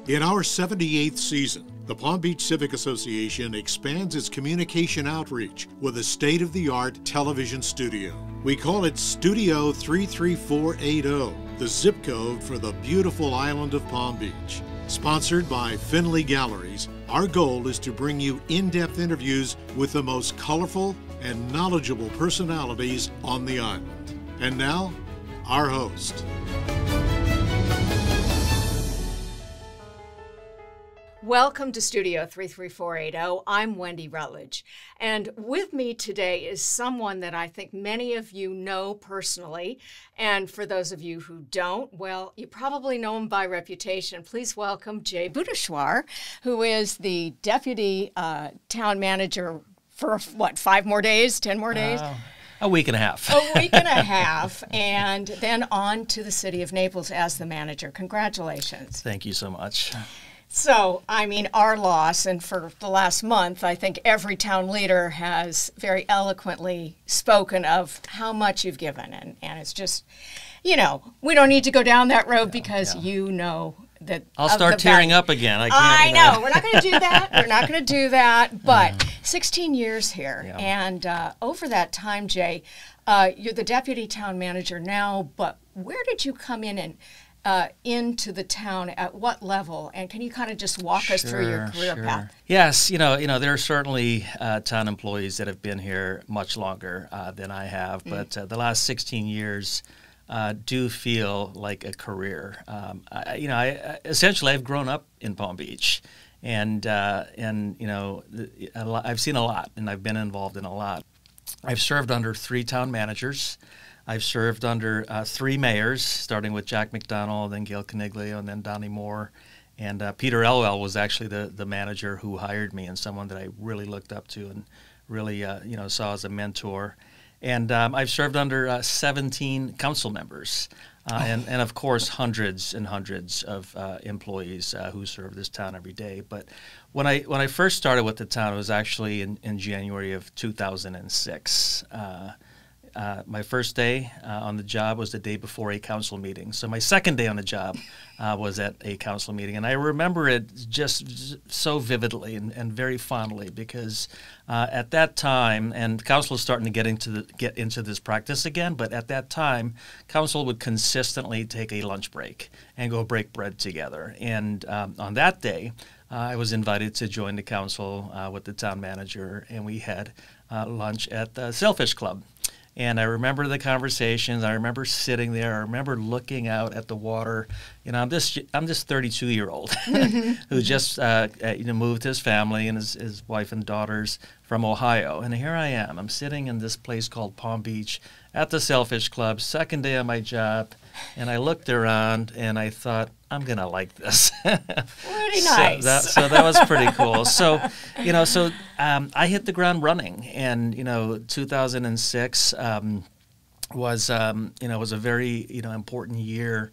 In our 78th season, the Palm Beach Civic Association expands its communication outreach with a state-of-the-art television studio. We call it Studio 33480, the zip code for the beautiful island of Palm Beach. Sponsored by Finley Galleries, our goal is to bring you in-depth interviews with the most colorful and knowledgeable personalities on the island. And now, our host. Welcome to Studio 33480. I'm Wendy Rutledge, and with me today is someone that I think many of you know personally, and for those of you who don't, well, you probably know him by reputation. Please welcome Jay Boodheshwar, who is the Deputy Town Manager for, what, 5 more days, 10 more days? A week and a half. A week and a half, and then on to the City of Naples as the manager. Congratulations. Thank you so much. So, I mean, our loss, and for the last month, I think every town leader has very eloquently spoken of how much you've given. And it's just, you know, we don't need to go down that road because you know that. I'll start tearing up again. I know. We're not going to do that. We're not going to do that. But 16 years here. Yeah. And over that time, Jay, you're the deputy town manager now, but where did you come in and into the town at what level, and can you kind of just walk us through your career path? Yes, you know, there are certainly town employees that have been here much longer than I have, but the last 16 years do feel like a career. Essentially, I've grown up in Palm Beach, and you know, I've seen a lot, and I've been involved in a lot. I've served under 3 town managers. I've served under 3 mayors, starting with Jack McDonald, then Gail Caniglio, and then Donnie Moore. And Peter Elwell was actually the manager who hired me, and someone that I really looked up to and really saw as a mentor. And I've served under 17 council members, and of course hundreds and hundreds of employees who serve this town every day. But when I first started with the town, it was actually in January of 2006. My first day on the job was the day before a council meeting. So my second day on the job was at a council meeting. And I remember it just so vividly and very fondly because at that time, and council is starting to get into this practice again, but at that time, council would consistently take a lunch break and go break bread together. And on that day, I was invited to join the council with the town manager, and we had lunch at the Sailfish Club. And I remember the conversations. I remember sitting there. I remember looking out at the water. You know, I'm this 32-year-old who just moved his family and his wife and daughters from Ohio. And here I am. I'm sitting in this place called Palm Beach at the Sailfish Club, second day of my job. And I looked around and I thought, I'm going to like this. Pretty nice. So that was pretty cool. So, I hit the ground running. And, 2006 was a very, important year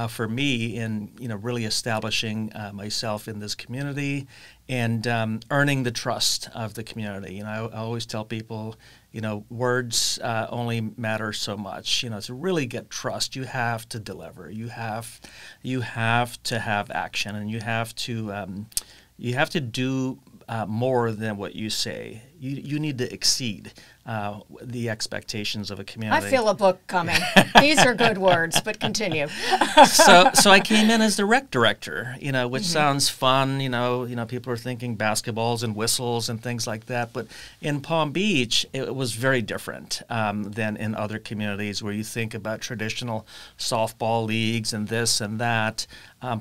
for me in, really establishing myself in this community and earning the trust of the community. I always tell people, words only matter so much. To really get trust, you have to deliver. You have to have action, and you have to do more than what you say. You need to exceed the expectations of a community. I feel a book coming. These are good words, but continue. So I came in as the rec director, which sounds fun. People are thinking basketballs and whistles and things like that. But in Palm Beach, it was very different than in other communities where you think about traditional softball leagues and this and that.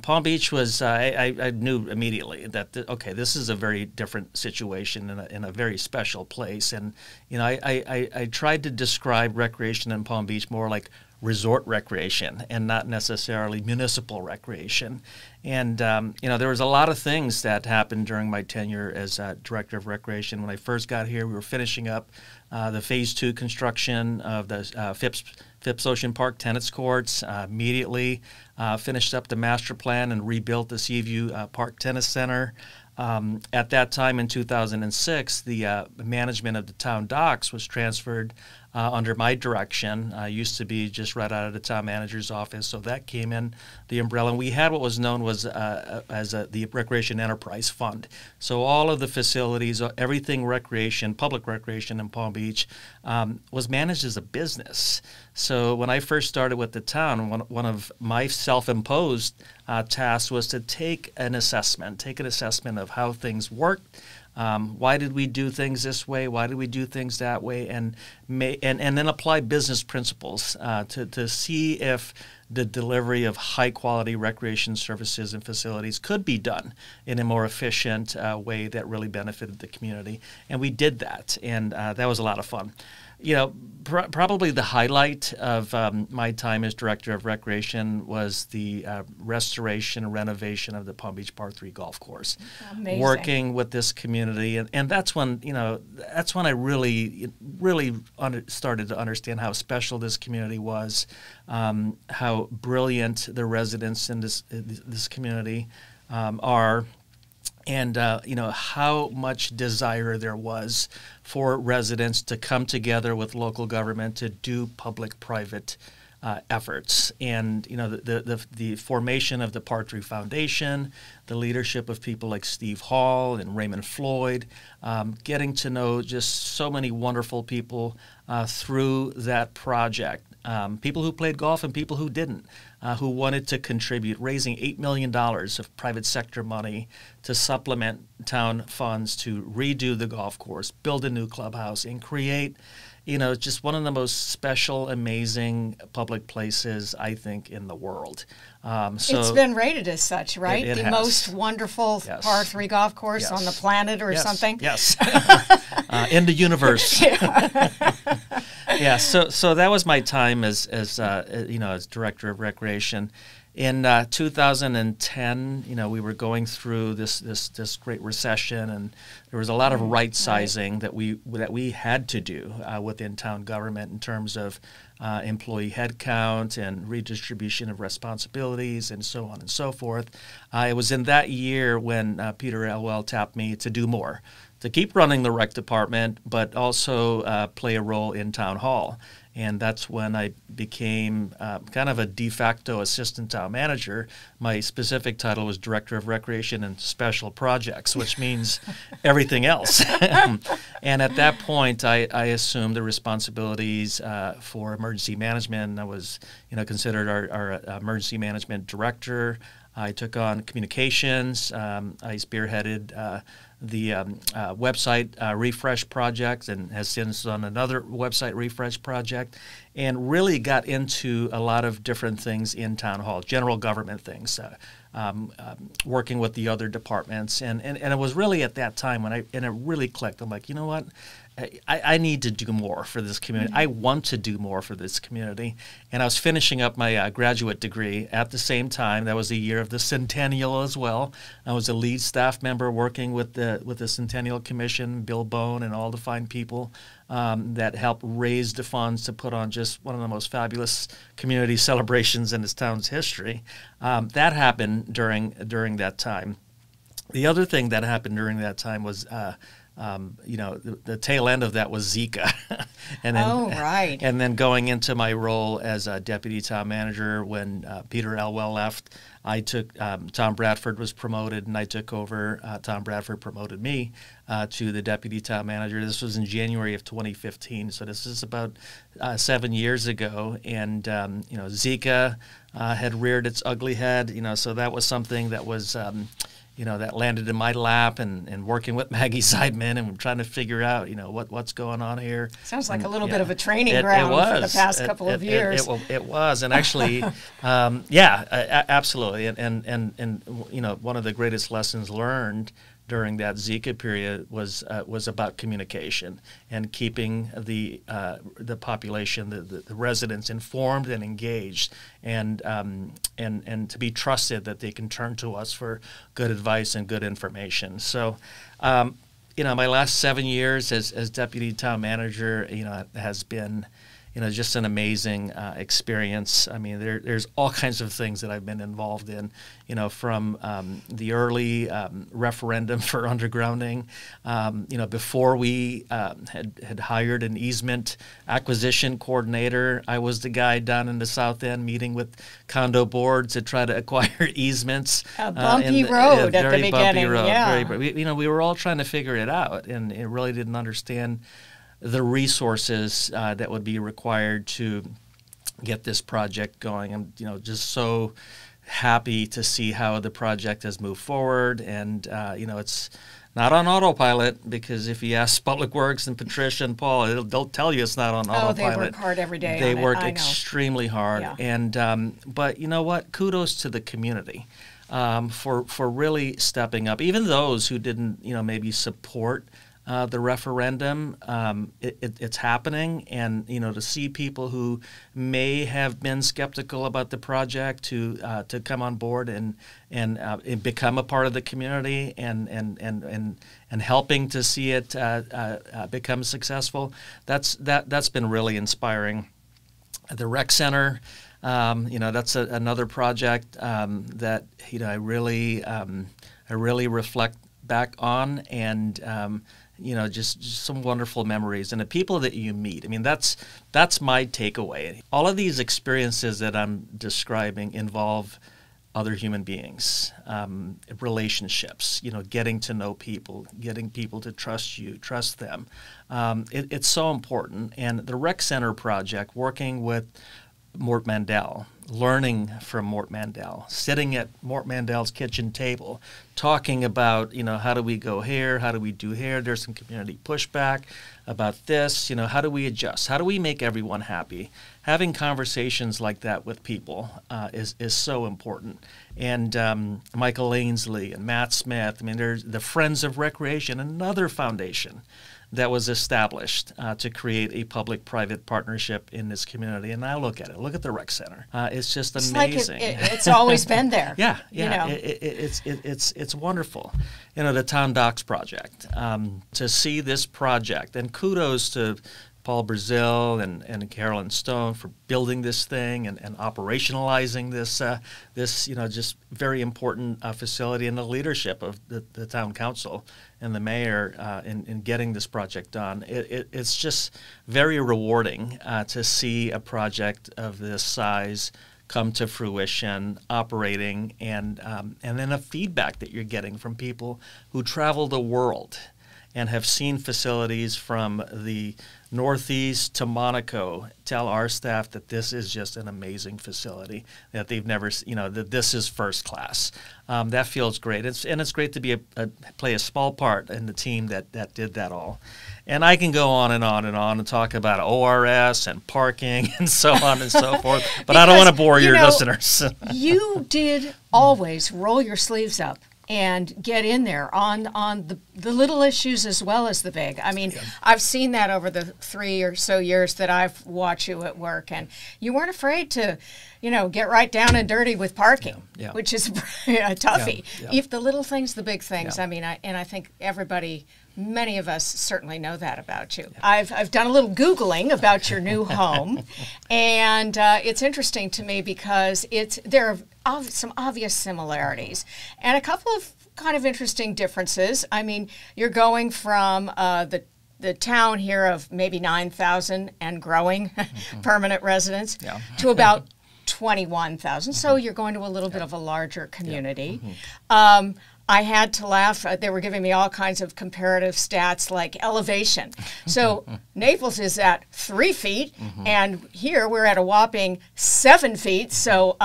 Palm Beach was, I knew immediately that, this is a very different situation in a very special place. And, I tried to describe recreation in Palm Beach more like resort recreation and not necessarily municipal recreation. And, there was a lot of things that happened during my tenure as Director of Recreation. When I first got here, we were finishing up the Phase 2 construction of the Phipps Ocean Park tennis courts. Immediately finished up the master plan and rebuilt the Seaview Park Tennis Center. At that time in 2006, the management of the town docks was transferred under my direction. I used to be just right out of the town manager's office, so that came in the umbrella. And we had what was known as the Recreation Enterprise Fund. So all of the facilities, everything recreation, public recreation in Palm Beach, was managed as a business. So when I first started with the town, one of my self-imposed tasks was to take an assessment of how things worked. Why did we do things this way? Why did we do things that way? And then apply business principles to see if the delivery of high-quality recreation services and facilities could be done in a more efficient way that really benefited the community. And we did that, and that was a lot of fun. You know, probably the highlight of my time as Director of Recreation was the restoration and renovation of the Palm Beach Par 3 golf course. Amazing. Working with this community, and that's when, that's when I really started to understand how special this community was, how brilliant the residents in this community are. And how much desire there was for residents to come together with local government to do public-private efforts. And the formation of the Par 3 Foundation, the leadership of people like Steve Hall and Raymond Floyd, getting to know just so many wonderful people through that project. People who played golf and people who didn't, who wanted to contribute, raising $8 million of private sector money to supplement town funds to redo the golf course, build a new clubhouse, and create, just one of the most special, amazing public places, I think, in the world. It's been rated as such, right? It the has. Most wonderful Par 3 golf course on the planet or something? Yes. In the universe. Yeah, so that was my time as Director of Recreation. In 2010, we were going through this great recession, and there was a lot of right sizing that we had to do within town government in terms of employee headcount and redistribution of responsibilities and so on and so forth. It was in that year when Peter Elwell tapped me to do more, to keep running the rec department, but also play a role in town hall. And that's when I became kind of a de facto assistant town manager. My specific title was Director of Recreation and Special Projects, which means everything else. And at that point, I assumed the responsibilities for emergency management. I was, considered our emergency management director. I took on communications. I spearheaded the website refresh project, and has since done another website refresh project, and really got into a lot of different things in town hall, general government things, working with the other departments, and it was really at that time when it really clicked. I'm like, you know what? I need to do more for this community. I want to do more for this community. And I was finishing up my graduate degree at the same time. That was the year of the centennial as well. I was a lead staff member working with the Centennial Commission, Bill Bone, and all the fine people that helped raise the funds to put on just one of the most fabulous community celebrations in this town's history. That happened during that time. The other thing that happened during that time was the tail end of that was Zika. And then, and then going into my role as a deputy town manager when Peter Elwell left, I took, Tom Bradford was promoted, and I took over. Tom Bradford promoted me to the deputy town manager. This was in January of 2015, so this is about 7 years ago. And, Zika had reared its ugly head, so that was something that was that landed in my lap, and working with Maggie Seidman and trying to figure out, what's going on here. Sounds like a little bit of a training ground for the past couple of years. It was, and actually, absolutely. And one of the greatest lessons learned during that Zika period was about communication and keeping the population, the residents, informed and engaged, and to be trusted that they can turn to us for good advice and good information. So, my last 7 years as deputy town manager, has been, just an amazing experience. I mean, there's all kinds of things that I've been involved in, from the early referendum for undergrounding, before we had hired an easement acquisition coordinator. I was the guy down in the South End meeting with condo boards to try to acquire easements. A bumpy road at the beginning, yeah. We were all trying to figure it out, and it really didn't understand the resources that would be required to get this project going. I'm just so happy to see how the project has moved forward, and it's not on autopilot, because if you ask Public Works and Patricia and Paul, they'll tell you it's not on autopilot. They work hard every day. They work extremely hard, yeah. And but you know what? Kudos to the community for really stepping up. Even those who didn't maybe support the referendum, it's happening, and to see people who may have been skeptical about the project to come on board and become a part of the community and helping to see it become successful. That's been really inspiring. The rec center, that's another project that I really reflect back on, and just some wonderful memories and the people that you meet. I mean, that's my takeaway. All of these experiences that I'm describing involve other human beings, relationships, getting to know people, getting people to trust you, trust them. It's so important. And the Rec Center project, working with Mort Mandel, learning from Mort Mandel, sitting at Mort Mandel's kitchen table, talking about, how do we go here? How do we do here? There's some community pushback about this. How do we adjust? How do we make everyone happy? Having conversations like that with people is so important. And Michael Ainsley and Matt Smith, I mean, there's the Friends of Recreation, another foundation that was established to create a public-private partnership in this community. And I look at the rec center. It's just amazing. It's always been there. Yeah. It's wonderful. The Town Docks project. To see this project, and kudos to Paul Brazil and Carolyn Stone for building this thing and operationalizing this just very important facility, and the leadership of the town council and the mayor in getting this project done. It's just very rewarding to see a project of this size come to fruition, operating, and then the feedback that you're getting from people who travel the world and have seen facilities from the Northeast to Monaco tell our staff that this is just an amazing facility, that they've never, that this is first class. That feels great. It's great to be play a small part in the team that did that all. And I can go on and on and on and talk about ORS and parking and so on and so forth, but I don't want to bore your listeners. You did always roll your sleeves up and get in there on the little issues as well as the big. I mean, I've seen that over the 3 or so years that I've watched you at work, and you weren't afraid to, get right down and dirty with parking, which is a toughie. If the little things, the big things. I mean, I think many of us certainly know that about you. I've done a little Googling about your new home, and it's interesting to me because there are some obvious similarities and a couple of kind of interesting differences. I mean, you're going from the town here of maybe 9,000 and growing permanent residents to about 21,000. So you're going to a little bit of a larger community. I had to laugh. They were giving me all kinds of comparative stats like elevation. So Naples is at 3 feet, and here we're at a whopping 7 feet. So,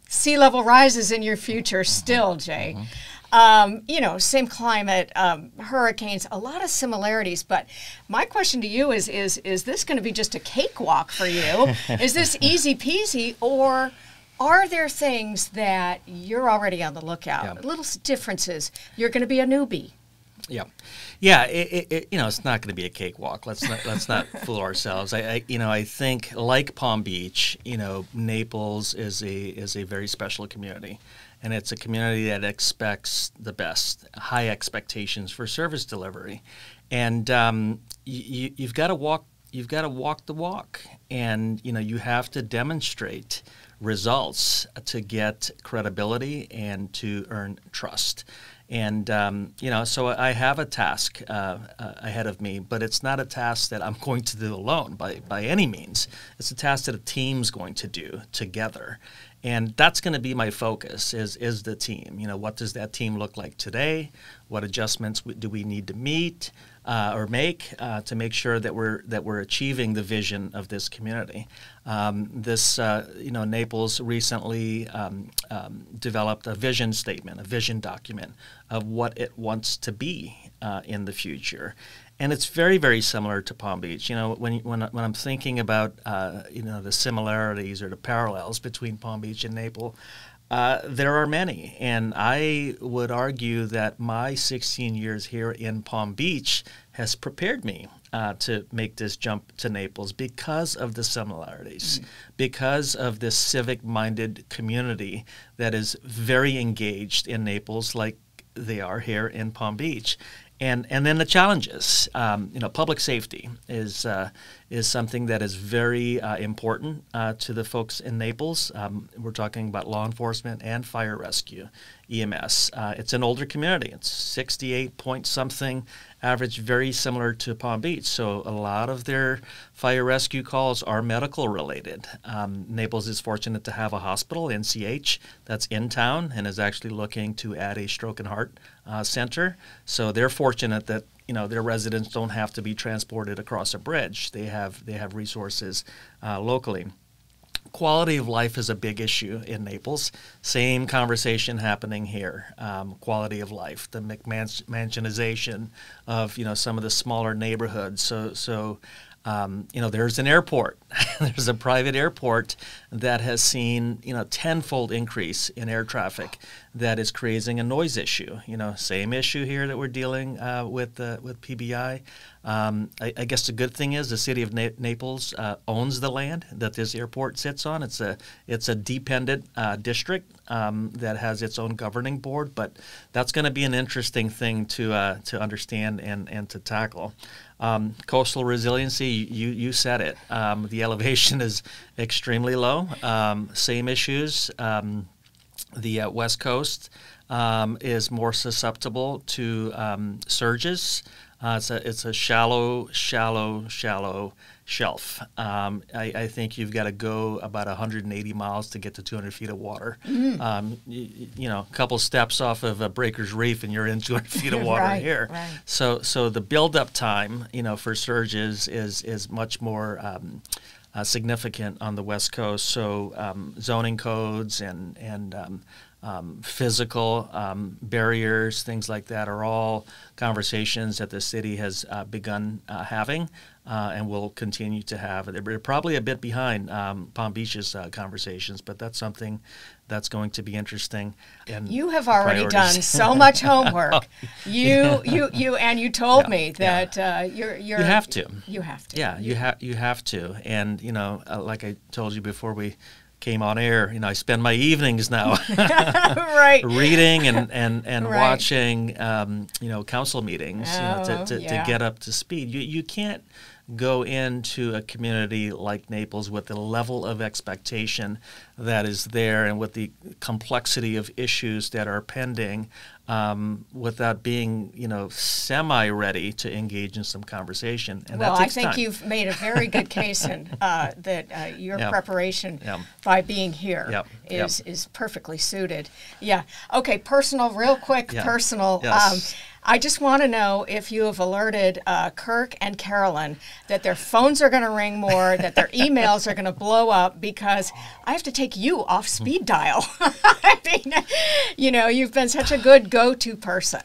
sea level rises in your future still, Jay. Same climate, hurricanes, a lot of similarities. But my question to you is this going to be just a cakewalk for you? Is this easy peasy, or are there things that you're already on the lookout? Little differences. You're going to be a newbie. It's not going to be a cakewalk. Let's not fool ourselves. I think like Palm Beach, Naples is a very special community, and it's a community that expects the best, high expectations for service delivery, and you've got to walk you've got to walk the walk, and you have to demonstrate results to get credibility and to earn trust. And so I have a task ahead of me, but it's not a task that I'm going to do alone by any means. It's a task that a team's going to do together. And that's going to be my focus is the team. What does that team look like today? What adjustments do we need to meet or make to make sure that we're achieving the vision of this community? Naples recently developed a vision statement, a vision document of what it wants to be in the future. And it's very, very similar to Palm Beach. When I'm thinking about the similarities or the parallels between Palm Beach and Naples, there are many. And I would argue that my 16 years here in Palm Beach has prepared me to make this jump to Naples because of the similarities, because of this civic-minded community that is very engaged in Naples like they are here in Palm Beach. And then the challenges, public safety is something that is very important to the folks in Naples. We're talking about law enforcement and fire rescue, EMS. It's an older community. It's 68 point something average, very similar to Palm Beach. So a lot of their fire rescue calls are medical related. Naples is fortunate to have a hospital, NCH, that's in town and is actually looking to add a stroke and heart center. So they're fortunate that their residents don't have to be transported across a bridge. They have resources locally. Quality of life is a big issue in Naples. Same conversation happening here. Quality of life, the McMansionization of some of the smaller neighborhoods. So there's an airport. There's a private airport that has seen tenfold increase in air traffic that is creating a noise issue. Same issue here that we're dealing with PBI. I guess the good thing is the city of Naples owns the land that this airport sits on. It's a dependent district that has its own governing board, but that's going to be an interesting thing to understand and to tackle. Coastal resiliency, you said it. The elevation is extremely low. Same issues. The West Coast is more susceptible to surges. It's a shallow shelf. I think you've got to go about 180 miles to get to 200 feet of water. A couple steps off of a breaker's reef and you're in 200 feet of water here. Right. So the buildup time, for surges is much more significant on the West Coast. So zoning codes and physical barriers, things like that, are all conversations that the city has begun having and will continue to have. They're probably a bit behind Palm Beach's conversations, but that's something that's going to be interesting. And you have already done so much homework. You told me that you're. You have to. You have to. Yeah, you have to. And like I told you before we came on air, I spend my evenings now right. reading and right. watching council meetings to get up to speed. You can't go into a community like Naples with the level of expectation that is there and with the complexity of issues that are pending without being, semi-ready to engage in some conversation. And well, that takes I think time. You've made a very good case in that your preparation by being here is perfectly suited. Yeah. Okay, real quick, personal. Yes. I just want to know if you have alerted Kirk and Carolyn that their phones are going to ring more, that their emails are going to blow up, because I have to take you off speed dial. I mean, you've been such a good go-to person.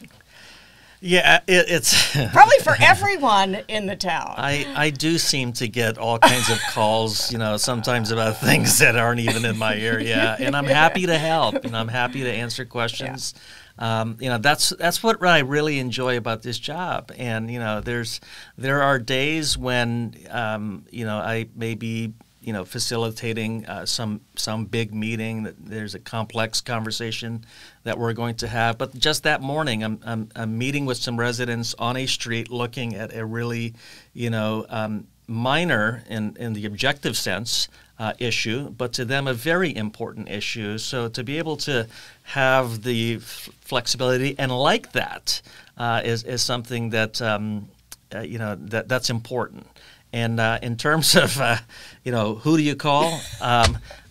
Yeah, it's probably for everyone in the town. I do seem to get all kinds of calls, sometimes about things that aren't even in my area, and I'm happy to help. I'm happy to answer questions. That's what I really enjoy about this job. And there are days when I may be facilitating some big meeting, that there's a complex conversation that we're going to have. But just that morning, I'm meeting with some residents on a street, looking at a really minor in the objective sense issue, but to them a very important issue. So to be able to have the flexibility and like that is something that that's important. And in terms of who do you call,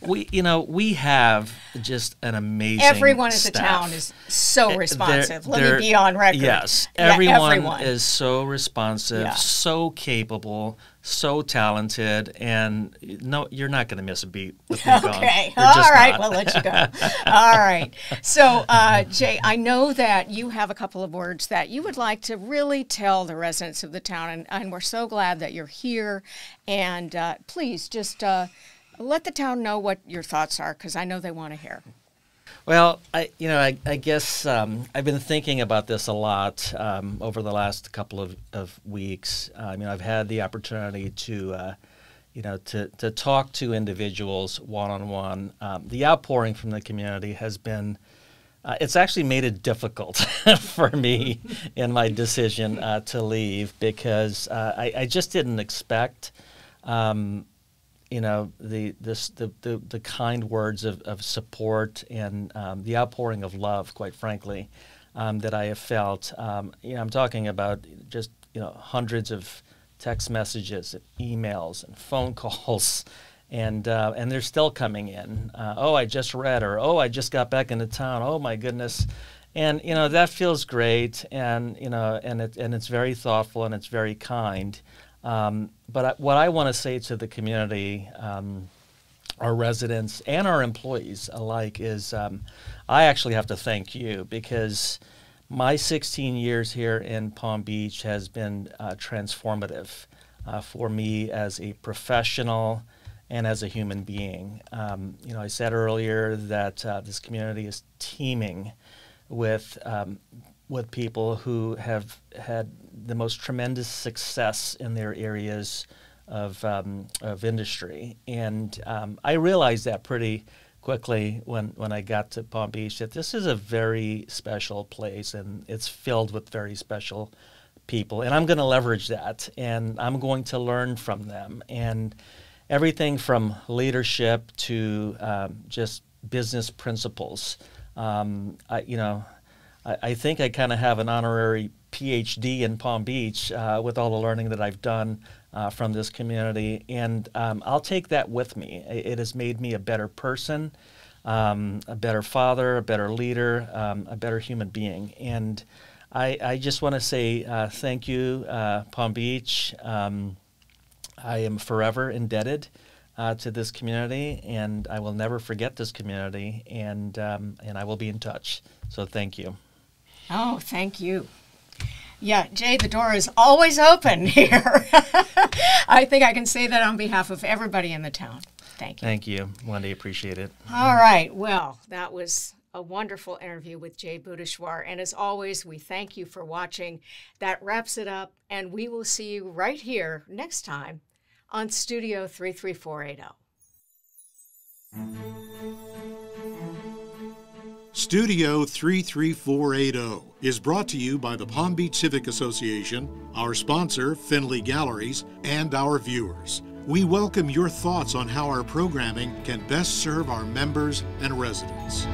we have just an amazing Everyone in the staff. town is so responsive. Let me be on record. Yes, Yeah, everyone is so responsive, Yeah. so capable, so talented, and no, you're not going to miss a beat with me gone. Okay. You're All just right. not. We'll let you go. All right. So, Jay, I know that you have a couple of words that you would like to really tell the residents of the town, and we're so glad that you're here. And please just let the town know what your thoughts are, because I know they want to hear. Well, I guess I've been thinking about this a lot over the last couple of weeks. I've had the opportunity to talk to individuals one-on-one. The outpouring from the community has been, it's actually made it difficult for me in my decision to leave, because I just didn't expect the kind words of support and the outpouring of love, quite frankly, that I have felt. I'm talking about just hundreds of text messages, and emails, and phone calls, and they're still coming in. Oh, I just read, or oh, I just got back into town. Oh my goodness. And that feels great, and it's very thoughtful and it's very kind. But what I want to say to the community, our residents and our employees alike, is I actually have to thank you, because my 16 years here in Palm Beach has been transformative for me as a professional and as a human being. I said earlier that this community is teeming with people who have had the most tremendous success in their areas of industry. And I realized that pretty quickly when I got to Palm Beach, that this is a very special place, and it's filled with very special people. And I'm going to leverage that, and I'm going to learn from them. And everything from leadership to just business principles. I think I kind of have an honorary PhD in Palm Beach with all the learning that I've done from this community, and I'll take that with me. It has made me a better person, a better father, a better leader, a better human being. And I just want to say thank you, Palm Beach. I am forever indebted to this community, and I will never forget this community, and I will be in touch. So thank you. Oh, thank you. Yeah, Jay, the door is always open here. I think I can say that on behalf of everybody in the town. Thank you. Thank you, Wendy. Appreciate it. All right. Well, that was a wonderful interview with Jay Boodheshwar. And as always, we thank you for watching. That wraps it up, and we will see you right here next time on Studio 33480. Studio 33480 is brought to you by the Palm Beach Civic Association, our sponsor, Finley Galleries, and our viewers. We welcome your thoughts on how our programming can best serve our members and residents.